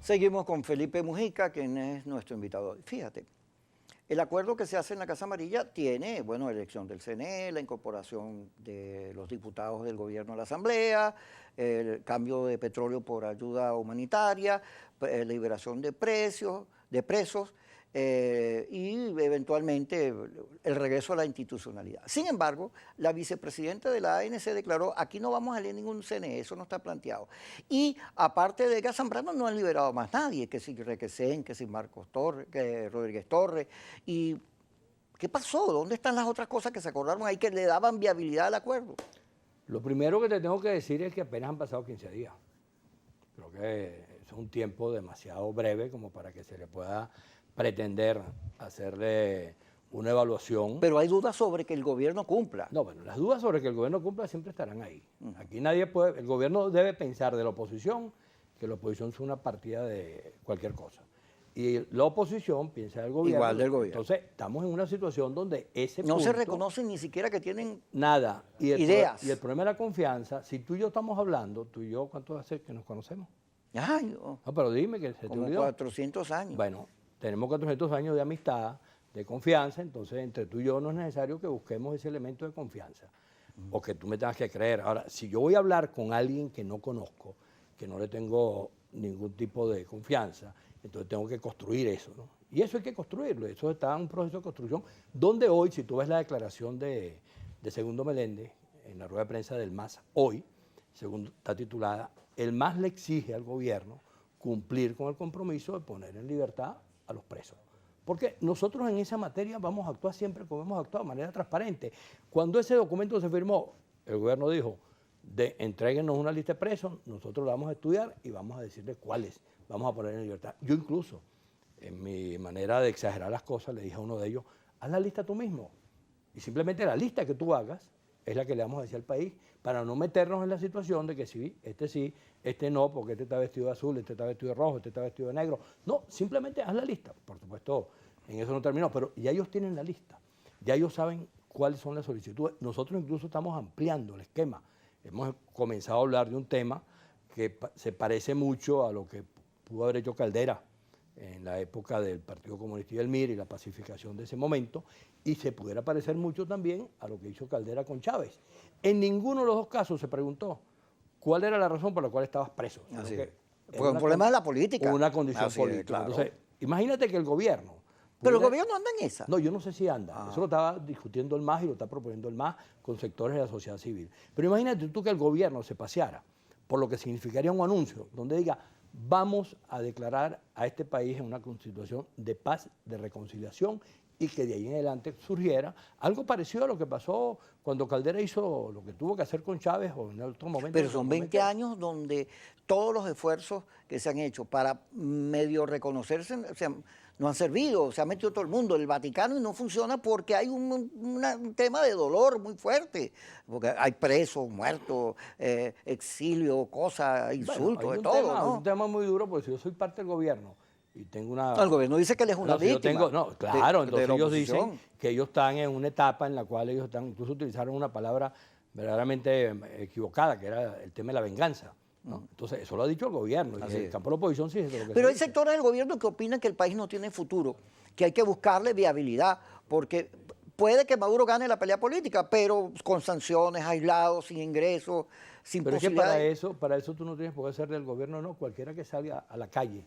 Seguimos con Felipe Mujica, quien es nuestro invitado. Fíjate, el acuerdo que se hace en la Casa Amarilla tiene, bueno, elección del CNE, la incorporación de los diputados del gobierno a la Asamblea, el cambio de petróleo por ayuda humanitaria, liberación de presos, y eventualmente el regreso a la institucionalidad. Sin embargo, la vicepresidenta de la ANC declaró, aquí no vamos a leer ningún CNE, eso no está planteado. Y aparte de Edgar Zambrano, no han liberado más nadie, que si Requesén, que si Marcos Torres, que Rodríguez Torres. ¿Y qué pasó? ¿Dónde están las otras cosas que se acordaron ahí que le daban viabilidad al acuerdo? Lo primero que te tengo que decir es que apenas han pasado 15 días. Creo que es un tiempo demasiado breve como para que se le pueda pretender hacerle una evaluación. Pero hay dudas sobre que el gobierno cumpla. No, bueno, las dudas sobre que el gobierno cumpla siempre estarán ahí. Aquí nadie puede, el gobierno debe pensar de la oposición que la oposición es una partida de cualquier cosa. Y la oposición piensa del gobierno. Igual del gobierno. Entonces, estamos en una situación donde ese no punto, se reconocen ni siquiera que tienen nada. ideas. Y el problema de la confianza, si tú y yo estamos hablando, tú y yo, ¿cuánto hace que nos conocemos? Ay, no. No, pero dime que se te Como olvidó. 400 años. Bueno, tenemos 400 años de amistad, de confianza, entonces entre tú y yo no es necesario que busquemos ese elemento de confianza o que tú me tengas que creer. Ahora, si yo voy a hablar con alguien que no conozco, que no le tengo ningún tipo de confianza, entonces tengo que construir eso, ¿no? Y eso hay que construirlo, eso está en un proceso de construcción, donde hoy, si tú ves la declaración de Segundo Meléndez en la rueda de prensa del MAS hoy, según está titulada, el MAS le exige al gobierno cumplir con el compromiso de poner en libertad a los presos. Porque nosotros en esa materia vamos a actuar siempre como hemos actuado, de manera transparente. Cuando ese documento se firmó, el gobierno dijo, entréguenos una lista de presos, nosotros la vamos a estudiar y vamos a decirles cuáles vamos a poner en libertad. Yo incluso, en mi manera de exagerar las cosas, le dije a uno de ellos, haz la lista tú mismo. Y simplemente la lista que tú hagas es la que le vamos a decir al país, para no meternos en la situación de que sí, este no, porque este está vestido de azul, este está vestido de rojo, este está vestido de negro. No, simplemente haz la lista. Por supuesto, en eso no terminó, pero ya ellos tienen la lista. Ya ellos saben cuáles son las solicitudes. Nosotros incluso estamos ampliando el esquema. Hemos comenzado a hablar de un tema que se parece mucho a lo que pudo haber hecho Caldera en la época del Partido Comunista y del MIR y la pacificación de ese momento, y se pudiera parecer mucho también a lo que hizo Caldera con Chávez. En ninguno de los dos casos se preguntó cuál era la razón por la cual estabas preso. Así es. Porque un problema de la política. Una condición política. Claro. Entonces, imagínate que el gobierno... Pero el gobierno anda en esa. No, yo no sé si anda. Eso lo estaba discutiendo el MAS y lo está proponiendo el MAS con sectores de la sociedad civil. Pero imagínate tú que el gobierno se paseara por lo que significaría un anuncio donde diga, vamos a declarar a este país en una constitución de paz, de reconciliación, y que de ahí en adelante surgiera algo parecido a lo que pasó cuando Caldera hizo lo que tuvo que hacer con Chávez o en otro momento. Pero son 20 años donde todos los esfuerzos que se han hecho para medio reconocerse no han servido, se ha metido todo el mundo, el Vaticano, y no funciona porque hay un tema de dolor muy fuerte, porque hay presos, muertos, exilio, cosas, insultos, bueno, de todo, ¿no? un tema muy duro, porque si yo soy parte del gobierno y tengo una... El gobierno dice que él es una víctima. Claro, entonces ellos dicen que ellos están en una etapa en la cual ellos están, incluso utilizaron una palabra verdaderamente equivocada, que era el tema de la venganza, ¿no? Entonces, eso lo ha dicho el gobierno, y el campo de la oposición sí es lo que... Pero hay sectores del gobierno que opinan que el país no tiene futuro, que hay que buscarle viabilidad, porque puede que Maduro gane la pelea política, pero con sanciones, aislados, sin ingresos, sin Pero posibilidades. Es que para eso tú no tienes por qué ser del gobierno, no, cualquiera que salga a la calle.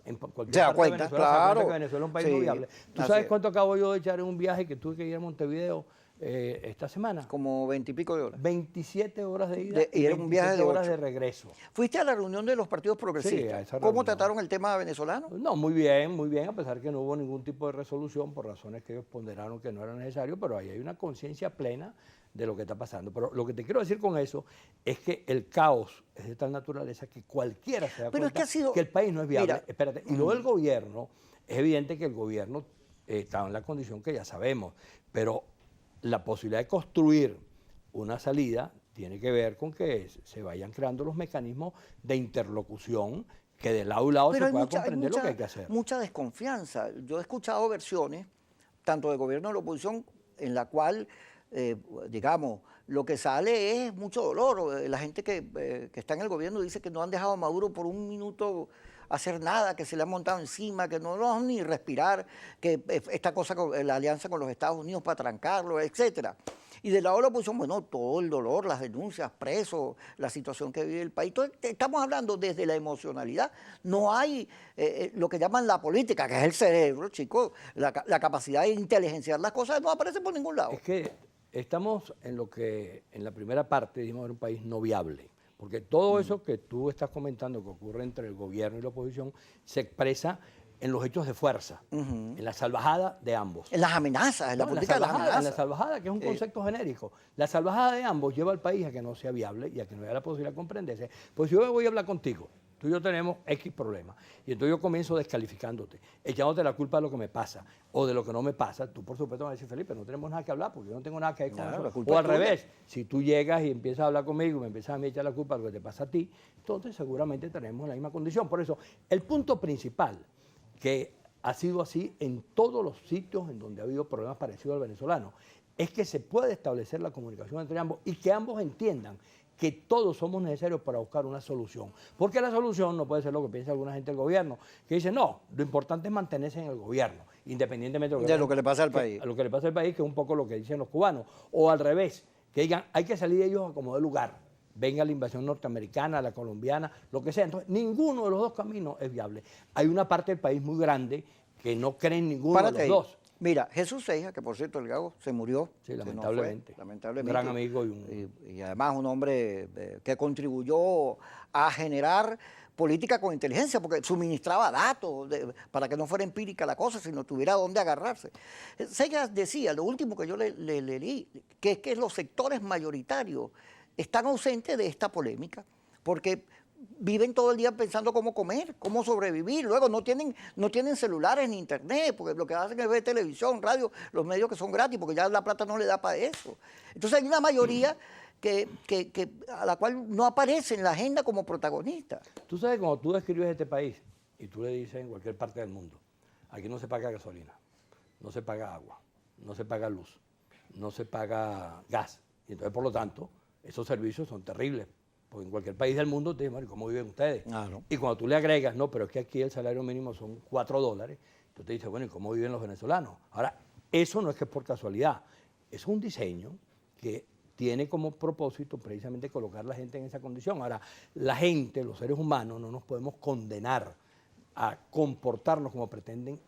En cualquier Se da parte cuenta, de Venezuela, claro. se da cuenta que Venezuela es un país Sí, no viable. ¿Tú sabes cuánto acabo yo de echar en un viaje que tuve que ir a Montevideo esta semana? Como 20 y pico de horas. 27 horas de ida Y era un viaje de horas 8. de regreso. ¿Fuiste a la reunión de los partidos progresistas? Sí, a esa ¿Cómo reunión. trataron el tema venezolano? No, muy bien, a pesar que no hubo ningún tipo de resolución por razones que ellos ponderaron que no era necesario, pero ahí hay una conciencia plena de lo que está pasando. Pero lo que te quiero decir con eso es que el caos es de tal naturaleza que cualquiera se da cuenta que el país no es viable. Mira, Espérate, y luego el gobierno, es evidente que el gobierno está en la condición que ya sabemos, pero la posibilidad de construir una salida tiene que ver con que se vayan creando los mecanismos de interlocución que de lado y lado pero se pueda comprender lo que hay que hacer. Mucha desconfianza. Yo he escuchado versiones, tanto del gobierno como de la oposición, en la cual, digamos, lo que sale es mucho dolor. La gente que está en el gobierno dice que no han dejado a Maduro por un minuto hacer nada, que se le han montado encima, que no lo han ni respirar, que esta cosa con la alianza con los Estados Unidos para trancarlo, etcétera. Y del lado de la oposición, bueno, todo el dolor, las denuncias, presos, la situación que vive el país. Entonces, estamos hablando desde la emocionalidad. No hay lo que llaman la política, que es el cerebro, chicos, la capacidad de inteligenciar las cosas no aparece por ningún lado. Es que estamos en lo que en la primera parte dijimos era un país no viable, porque todo eso que tú estás comentando que ocurre entre el gobierno y la oposición se expresa en los hechos de fuerza, en la salvajada de ambos. En las amenazas, en la política de las amenazas. En la salvajada, que es un concepto genérico. La salvajada de ambos lleva al país a que no sea viable y a que no haya la posibilidad de comprenderse. Pues yo voy a hablar contigo, tú y yo tenemos X problemas, y entonces yo comienzo descalificándote, echándote la culpa de lo que me pasa o de lo que no me pasa. Tú, por supuesto, vas a decir, Felipe, no tenemos nada que hablar porque yo no tengo nada que ver con eso. O al revés, si tú llegas y empiezas a hablar conmigo y me empiezas a mí echar la culpa de lo que te pasa a ti, entonces seguramente tenemos la misma condición. Por eso, el punto principal que ha sido así en todos los sitios en donde ha habido problemas parecidos al venezolano, es que se puede establecer la comunicación entre ambos y que ambos entiendan que todos somos necesarios para buscar una solución. Porque la solución no puede ser lo que piensa alguna gente del gobierno, que dice, no, lo importante es mantenerse en el gobierno, independientemente de lo que le pasa al país. A lo que le pasa al país, que es un poco lo que dicen los cubanos. O al revés, que digan, hay que salir de ellos a como de lugar. Venga la invasión norteamericana, la colombiana, lo que sea. Entonces, ninguno de los dos caminos es viable. Hay una parte del país muy grande que no cree en ninguno de los dos. Mira, Jesús Seija, que por cierto el Gago se murió. Sí, lamentablemente. No fue, lamentablemente. Un gran amigo y además un hombre que contribuyó a generar política con inteligencia, porque suministraba datos para que no fuera empírica la cosa, sino tuviera dónde agarrarse. Seija decía, lo último que yo le leí, que es que los sectores mayoritarios están ausentes de esta polémica, porque viven todo el día pensando cómo comer, cómo sobrevivir. Luego no tienen celulares ni internet, porque lo que hacen es ver televisión, radio, los medios que son gratis, porque ya la plata no le da para eso. Entonces hay una mayoría a la cual no aparece en la agenda como protagonista. Tú sabes, cuando tú describes este país y tú le dices en cualquier parte del mundo, aquí no se paga gasolina, no se paga agua, no se paga luz, no se paga gas. Y entonces, por lo tanto, esos servicios son terribles. Porque en cualquier país del mundo te dicen, bueno, ¿cómo viven ustedes? Claro. Y cuando tú le agregas, no, pero es que aquí el salario mínimo son $4, tú te dices, bueno, ¿y cómo viven los venezolanos? Ahora, eso no es que es por casualidad, es un diseño que tiene como propósito precisamente colocar a la gente en esa condición. Ahora, la gente, los seres humanos, no nos podemos condenar a comportarnos como pretenden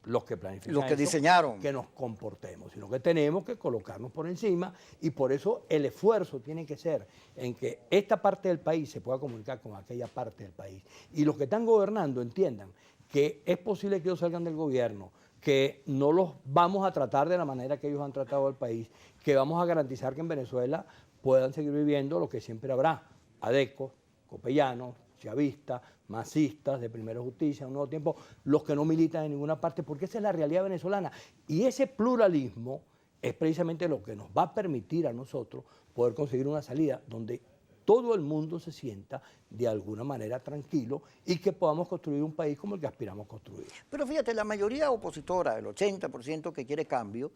los que planifican, los que diseñaron, que nos comportemos, sino que tenemos que colocarnos por encima, y por eso el esfuerzo tiene que ser en que esta parte del país se pueda comunicar con aquella parte del país, y los que están gobernando entiendan que es posible que ellos salgan del gobierno, que no los vamos a tratar de la manera que ellos han tratado al país, que vamos a garantizar que en Venezuela puedan seguir viviendo lo que siempre habrá: adecos, copellanos, chavistas, masistas, de Primera Justicia, un nuevo tiempo, los que no militan en ninguna parte, porque esa es la realidad venezolana. Y ese pluralismo es precisamente lo que nos va a permitir a nosotros poder conseguir una salida donde todo el mundo se sienta de alguna manera tranquilo y que podamos construir un país como el que aspiramos a construir. Pero fíjate, la mayoría opositora, el 80% que quiere cambio,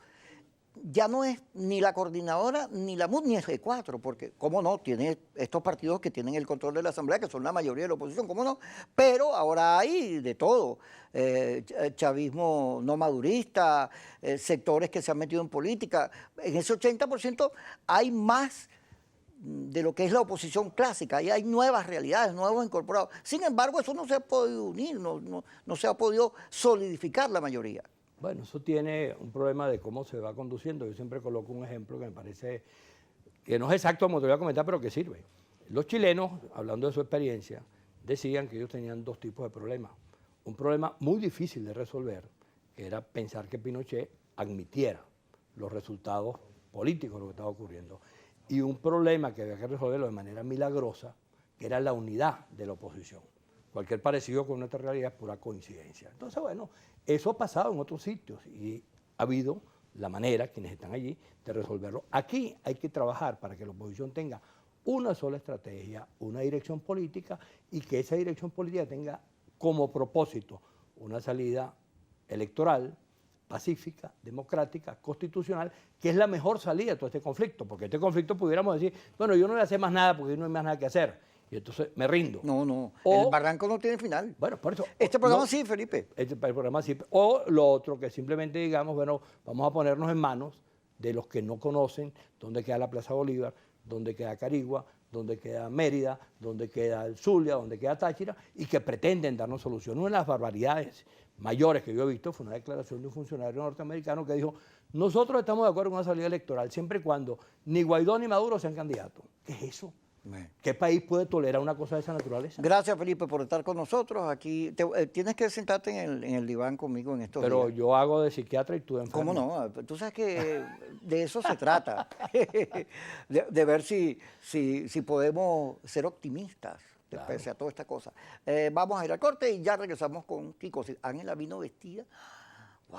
ya no es ni la coordinadora, ni la MUD, ni el G4, porque, cómo no, tiene estos partidos que tienen el control de la Asamblea, que son la mayoría de la oposición, cómo no, pero ahora hay de todo, chavismo no madurista, sectores que se han metido en política. En ese 80% hay más de lo que es la oposición clásica, y hay nuevas realidades, nuevos incorporados. Sin embargo, eso no se ha podido unir, no se ha podido solidificar la mayoría. Bueno, eso tiene un problema de cómo se va conduciendo. Yo siempre coloco un ejemplo que me parece que no es exacto como te voy a comentar, pero que sirve. Los chilenos, hablando de su experiencia, decían que ellos tenían dos tipos de problemas. Un problema muy difícil de resolver, que era pensar que Pinochet admitiera los resultados políticos de lo que estaba ocurriendo. Y un problema que había que resolverlo de manera milagrosa, que era la unidad de la oposición. Cualquier parecido con nuestra realidad es pura coincidencia. Entonces, bueno, eso ha pasado en otros sitios y ha habido la manera, quienes están allí, de resolverlo. Aquí hay que trabajar para que la oposición tenga una sola estrategia, una dirección política, y que esa dirección política tenga como propósito una salida electoral pacífica, democrática, constitucional, que es la mejor salida de todo este conflicto, porque este conflicto pudiéramos decir, bueno, yo no voy a hacer más nada porque no hay más nada que hacer, y entonces me rindo. No, O- el barranco no tiene final. Bueno, por eso. Este programa no- sí, Felipe. el programa sí. O lo otro, que simplemente digamos, bueno, vamos a ponernos en manos de los que no conocen dónde queda la Plaza Bolívar, dónde queda Carigua, dónde queda Mérida, dónde queda el Zulia, dónde queda Táchira, y que pretenden darnos solución. Una de las barbaridades mayores que yo he visto fue una declaración de un funcionario norteamericano que dijo, nosotros estamos de acuerdo con una salida electoral siempre y cuando ni Guaidó ni Maduro sean candidatos. ¿Qué es eso? Bueno. ¿Qué país puede tolerar una cosa de esa naturaleza? Gracias, Felipe, por estar con nosotros. Aquí tienes que sentarte en el diván conmigo en estos Pero días. yo hago de psiquiatra y tú de enfermo. ¿Cómo no? Tú sabes que de eso se trata, de ver si podemos ser optimistas Claro. pese a toda esta cosa. Vamos a ir al corte y ya regresamos con Kiko. Si Ángela vino vestida, wow.